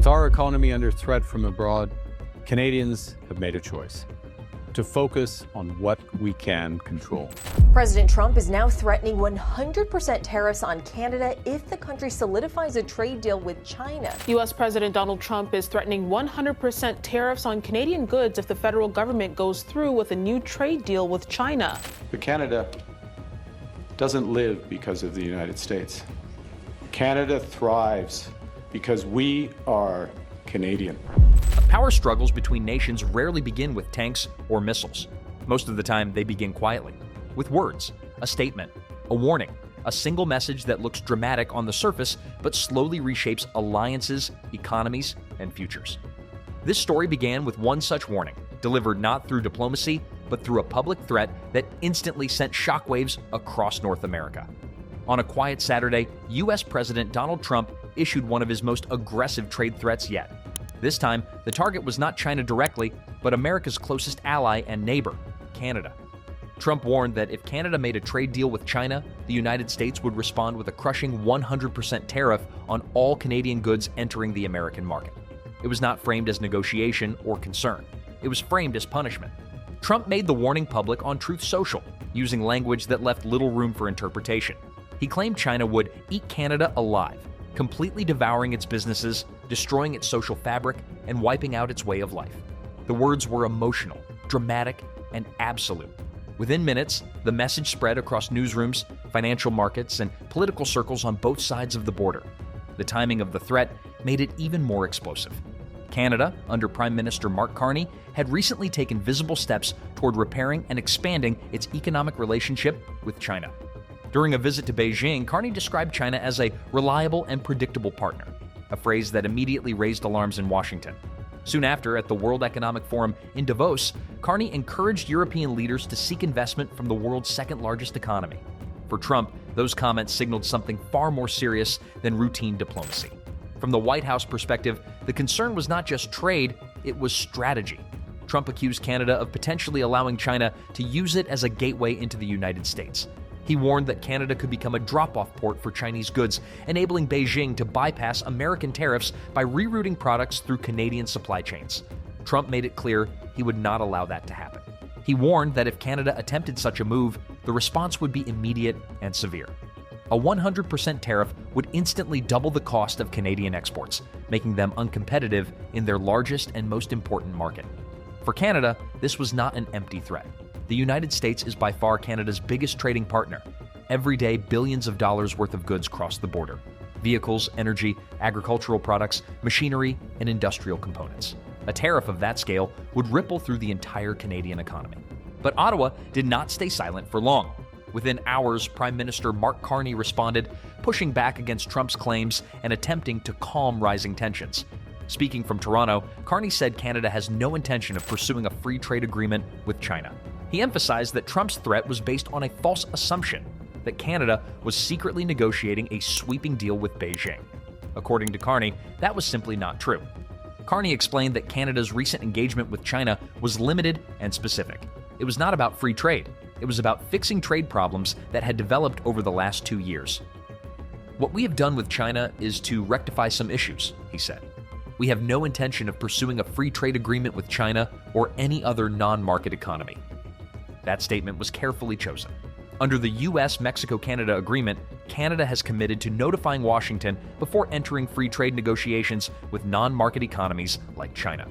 With our economy under threat from abroad, Canadians have made a choice to focus on what we can control. President Trump is now threatening 100% tariffs on Canada if the country solidifies a trade deal with China. U.S. President Donald Trump is threatening 100% tariffs on Canadian goods if the federal government goes through with a new trade deal with China. But Canada doesn't live because of the United States. Canada thrives because we are Canadian. Power struggles between nations rarely begin with tanks or missiles. Most of the time, they begin quietly, with words, a statement, a warning, a single message that looks dramatic on the surface but slowly reshapes alliances, economies, and futures. This story began with one such warning, delivered not through diplomacy, but through a public threat that instantly sent shockwaves across North America. On a quiet Saturday, U.S. President Donald Trump issued one of his most aggressive trade threats yet. This time, the target was not China directly, but America's closest ally and neighbor, Canada. Trump warned that if Canada made a trade deal with China, the United States would respond with a crushing 100% tariff on all Canadian goods entering the American market. It was not framed as negotiation or concern. It was framed as punishment. Trump made the warning public on Truth Social, using language that left little room for interpretation. He claimed China would eat Canada alive, completely devouring its businesses, destroying its social fabric, and wiping out its way of life. The words were emotional, dramatic, and absolute. Within minutes, the message spread across newsrooms, financial markets, and political circles on both sides of the border. The timing of the threat made it even more explosive. Canada, under Prime Minister Mark Carney, had recently taken visible steps toward repairing and expanding its economic relationship with China. During a visit to Beijing, Carney described China as a reliable and predictable partner, a phrase that immediately raised alarms in Washington. Soon after, at the World Economic Forum in Davos, Carney encouraged European leaders to seek investment from the world's second-largest economy. For Trump, those comments signaled something far more serious than routine diplomacy. From the White House perspective, the concern was not just trade, it was strategy. Trump accused Canada of potentially allowing China to use it as a gateway into the United States. He warned that Canada could become a drop-off port for Chinese goods, enabling Beijing to bypass American tariffs by rerouting products through Canadian supply chains. Trump made it clear he would not allow that to happen. He warned that if Canada attempted such a move, the response would be immediate and severe. A 100% tariff would instantly double the cost of Canadian exports, making them uncompetitive in their largest and most important market. For Canada, this was not an empty threat. The United States is by far Canada's biggest trading partner. Every day, billions of dollars worth of goods cross the border: vehicles, energy, agricultural products, machinery, and industrial components. A tariff of that scale would ripple through the entire Canadian economy. But Ottawa did not stay silent for long. Within hours, Prime Minister Mark Carney responded, pushing back against Trump's claims and attempting to calm rising tensions. Speaking from Toronto, Carney said Canada has no intention of pursuing a free trade agreement with China. He emphasized that Trump's threat was based on a false assumption that Canada was secretly negotiating a sweeping deal with Beijing. According to Carney, that was simply not true. Carney explained that Canada's recent engagement with China was limited and specific. It was not about free trade. It was about fixing trade problems that had developed over the last 2 years. What we have done with China is to rectify some issues, he said. We have no intention of pursuing a free trade agreement with China or any other non-market economy. That statement was carefully chosen. Under the U.S.-Mexico-Canada agreement, Canada has committed to notifying Washington before entering free trade negotiations with non-market economies like China.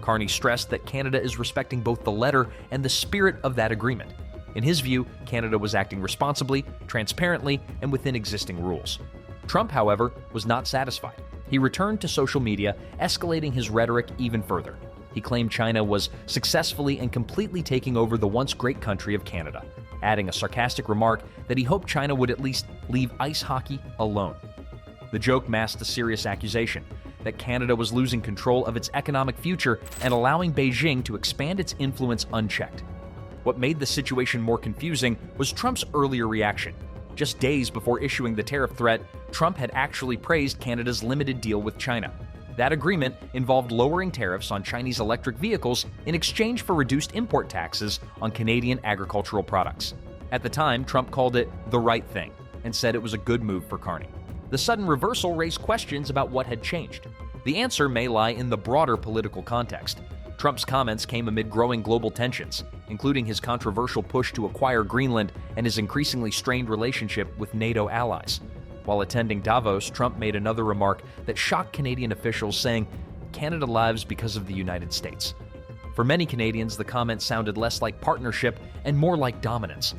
Carney stressed that Canada is respecting both the letter and the spirit of that agreement. In his view, Canada was acting responsibly, transparently, and within existing rules. Trump, however, was not satisfied. He returned to social media, escalating his rhetoric even further. He claimed China was successfully and completely taking over the once great country of Canada, adding a sarcastic remark that he hoped China would at least leave ice hockey alone. The joke masked a serious accusation that Canada was losing control of its economic future and allowing Beijing to expand its influence unchecked. What made the situation more confusing was Trump's earlier reaction. Just days before issuing the tariff threat, Trump had actually praised Canada's limited deal with China. That agreement involved lowering tariffs on Chinese electric vehicles in exchange for reduced import taxes on Canadian agricultural products. At the time, Trump called it the right thing and said it was a good move for Carney. The sudden reversal raised questions about what had changed. The answer may lie in the broader political context. Trump's comments came amid growing global tensions, including his controversial push to acquire Greenland and his increasingly strained relationship with NATO allies. While attending Davos, Trump made another remark that shocked Canadian officials, saying, "Canada lives because of the United States." For many Canadians, the comment sounded less like partnership and more like dominance.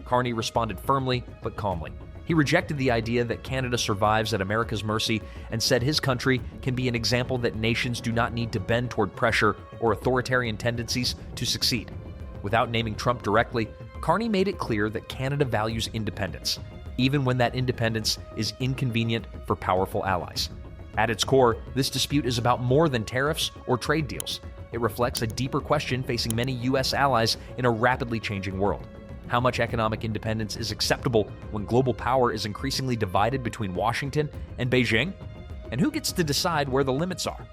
Carney responded firmly but calmly. He rejected the idea that Canada survives at America's mercy and said his country can be an example that nations do not need to bend toward pressure or authoritarian tendencies to succeed. Without naming Trump directly, Carney made it clear that Canada values independence, even when that independence is inconvenient for powerful allies. At its core, this dispute is about more than tariffs or trade deals. It reflects a deeper question facing many U.S. allies in a rapidly changing world. How much economic independence is acceptable when global power is increasingly divided between Washington and Beijing? And who gets to decide where the limits are?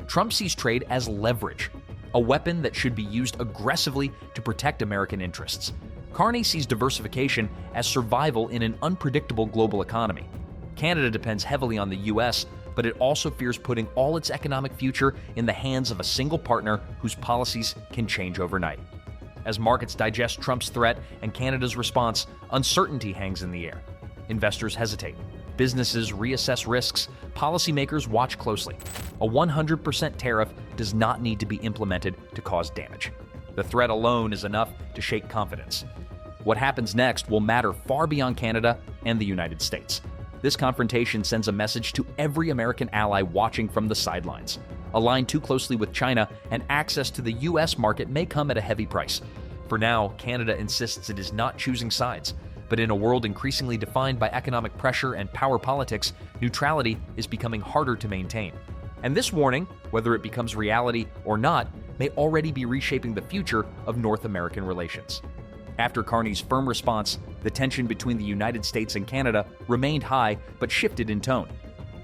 Trump sees trade as leverage, a weapon that should be used aggressively to protect American interests. Carney sees diversification as survival in an unpredictable global economy. Canada depends heavily on the U.S., but it also fears putting all its economic future in the hands of a single partner whose policies can change overnight. As markets digest Trump's threat and Canada's response, uncertainty hangs in the air. Investors hesitate. Businesses reassess risks. Policymakers watch closely. A 100% tariff does not need to be implemented to cause damage. The threat alone is enough to shake confidence. What happens next will matter far beyond Canada and the United States. This confrontation sends a message to every American ally watching from the sidelines. Aligned too closely with China, and access to the U.S. market may come at a heavy price. For now, Canada insists it is not choosing sides. But in a world increasingly defined by economic pressure and power politics, neutrality is becoming harder to maintain. And this warning, whether it becomes reality or not, may already be reshaping the future of North American relations. After Carney's firm response, the tension between the United States and Canada remained high but shifted in tone.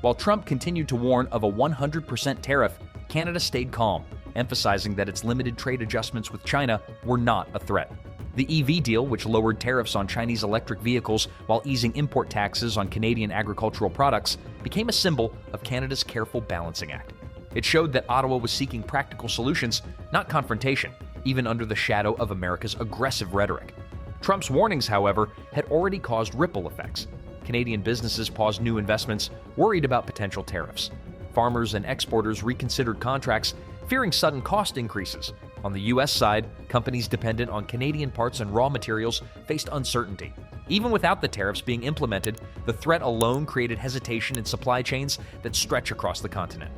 While Trump continued to warn of a 100% tariff, Canada stayed calm, emphasizing that its limited trade adjustments with China were not a threat. The EV deal, which lowered tariffs on Chinese electric vehicles while easing import taxes on Canadian agricultural products, became a symbol of Canada's careful balancing act. It showed that Ottawa was seeking practical solutions, not confrontation, even under the shadow of America's aggressive rhetoric. Trump's warnings, however, had already caused ripple effects. Canadian businesses paused new investments, worried about potential tariffs. Farmers and exporters reconsidered contracts, fearing sudden cost increases. On the U.S. side, companies dependent on Canadian parts and raw materials faced uncertainty. Even without the tariffs being implemented, the threat alone created hesitation in supply chains that stretch across the continent.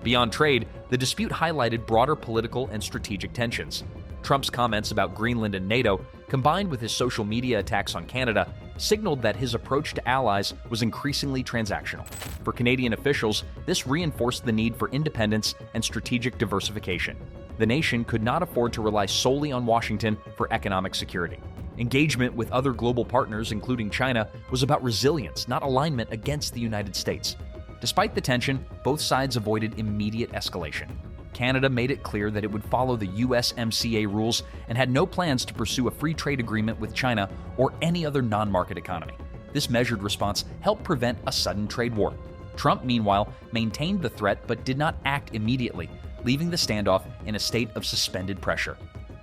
Beyond trade, the dispute highlighted broader political and strategic tensions. Trump's comments about Greenland and NATO, combined with his social media attacks on Canada, signaled that his approach to allies was increasingly transactional. For Canadian officials, this reinforced the need for independence and strategic diversification. The nation could not afford to rely solely on Washington for economic security. Engagement with other global partners, including China, was about resilience, not alignment against the United States. Despite the tension, both sides avoided immediate escalation. Canada made it clear that it would follow the USMCA rules and had no plans to pursue a free trade agreement with China or any other non-market economy. This measured response helped prevent a sudden trade war. Trump, meanwhile, maintained the threat but did not act immediately, leaving the standoff in a state of suspended pressure.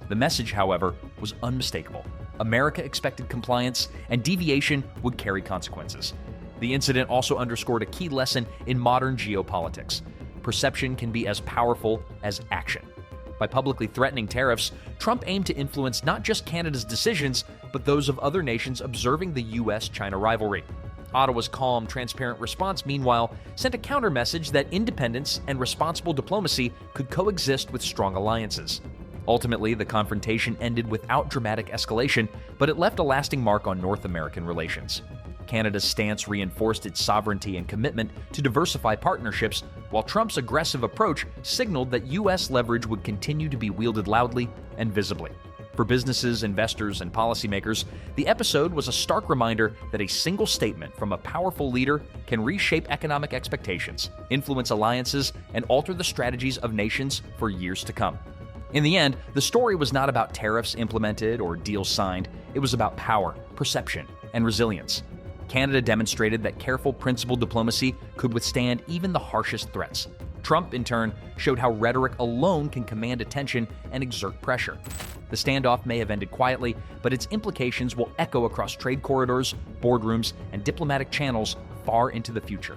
The message, however, was unmistakable. America expected compliance, and deviation would carry consequences. The incident also underscored a key lesson in modern geopolitics. Perception can be as powerful as action. By publicly threatening tariffs, Trump aimed to influence not just Canada's decisions, but those of other nations observing the U.S.-China rivalry. Ottawa's calm, transparent response, meanwhile, sent a counter-message that independence and responsible diplomacy could coexist with strong alliances. Ultimately, the confrontation ended without dramatic escalation, but it left a lasting mark on North American relations. Canada's stance reinforced its sovereignty and commitment to diversify partnerships, while Trump's aggressive approach signaled that U.S. leverage would continue to be wielded loudly and visibly. For businesses, investors, and policymakers, the episode was a stark reminder that a single statement from a powerful leader can reshape economic expectations, influence alliances, and alter the strategies of nations for years to come. In the end, the story was not about tariffs implemented or deals signed. It was about power, perception, and resilience. Canada demonstrated that careful, principled diplomacy could withstand even the harshest threats. Trump, in turn, showed how rhetoric alone can command attention and exert pressure. The standoff may have ended quietly, but its implications will echo across trade corridors, boardrooms, and diplomatic channels far into the future.